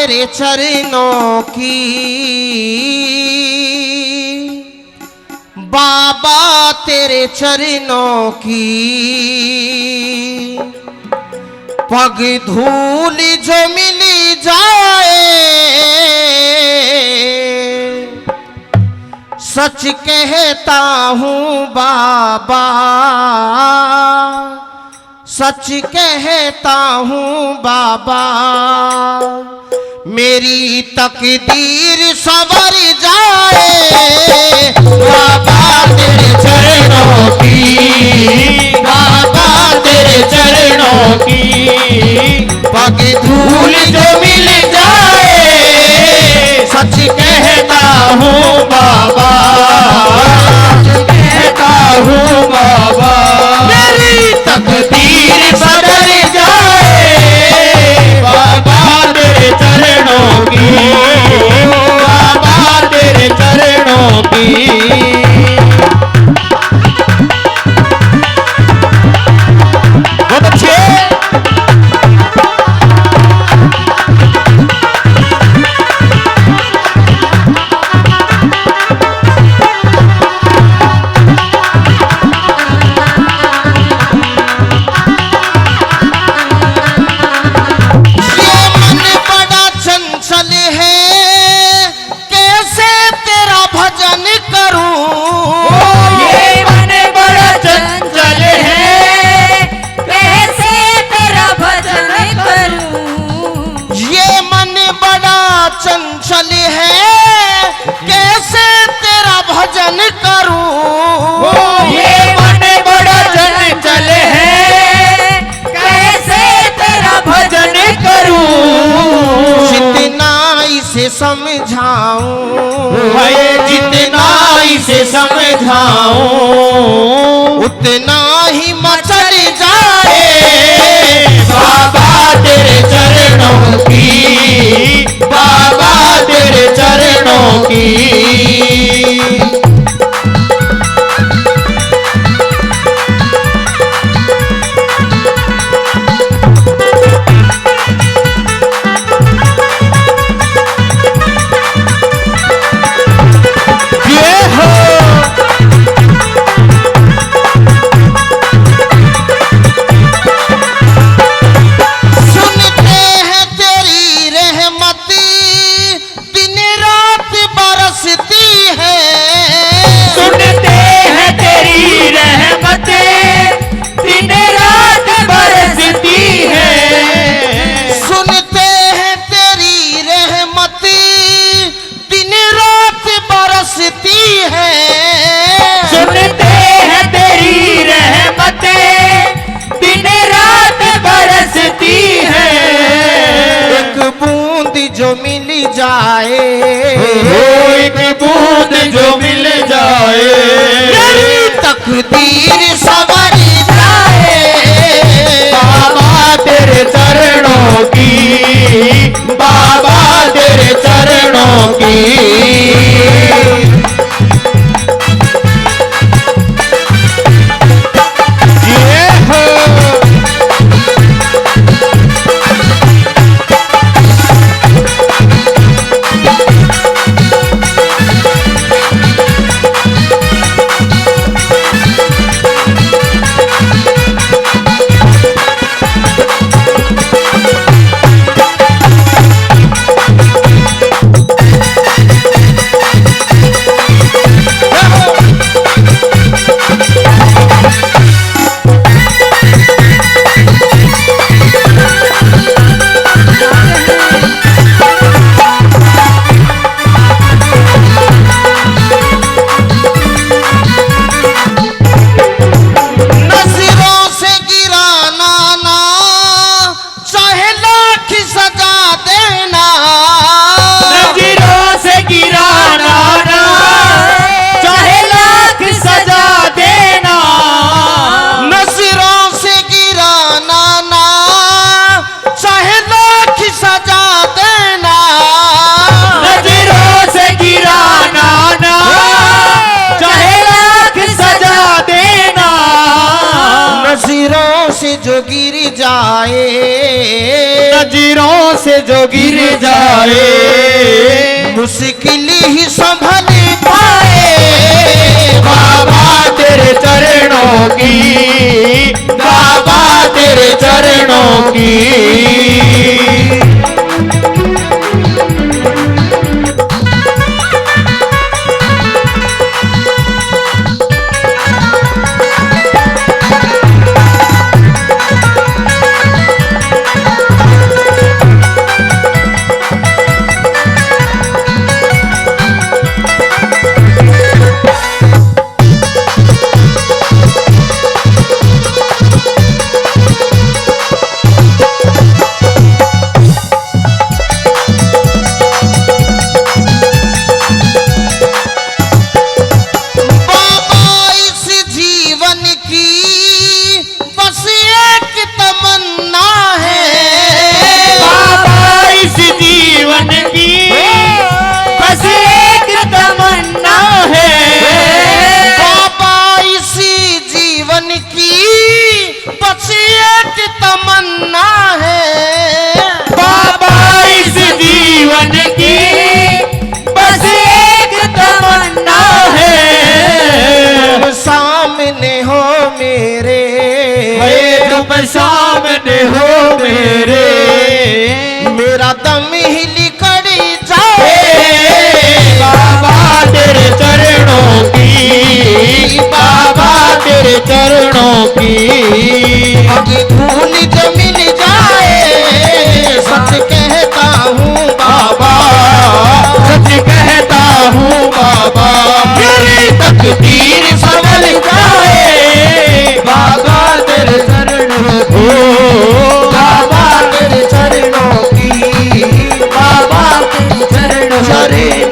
तेरे चरणों की, बाबा तेरे चरणों की, पग धूल जो मिल जाए, सच कहता हूँ बाबा, सच कहता हूँ बाबा, मेरी तकदीर संवर जाए। बाबा तेरे चरणों की, बाबा तेरे चरणों की, पग धूल जो मिल जाए, सच कहता हूँ बाबा, सच कहता हूँ बाबा, मेरी तकदीर बदल जाए। बाबा तेरे चरणों की, बाबा तेरे चरणों की। बहुत अच्छे। चंचल है कैसे तेरा भजन करूं, ये मन बड़ा चंचल है कैसे तेरा भजन करूं, जितना इसे समझाऊं, जितना इसे समझाऊं, उतना ही मचल जाए। बाबा तेरे चरणों की, बाबा तेरे चरणों की। जो मिल जाए, एक बूंद जो मिल जाए, मेरी तकदीर संवर जाए। बाबा तेरे चरणों की, बाबा तेरे चरणों की। जंजीरों से जो गिर जाए मुश्किल ही संभल पाए। बाबा तेरे चरणों की, बाबा तेरे चरणों की। सामने हो मेरे, मेरा दम ही निकल जाए। बाबा तेरे चरणों की, बाबा तेरे चरणों की। अभी भूल जो मिल जाए सच कहता हूँ बाबा, सच कहता हूँ बाबा। मेरी तकदीर संभल जाए बाबा तेरे चरणों की, बाबा तेरे चरणों की, बाबा तेरे चरणों की।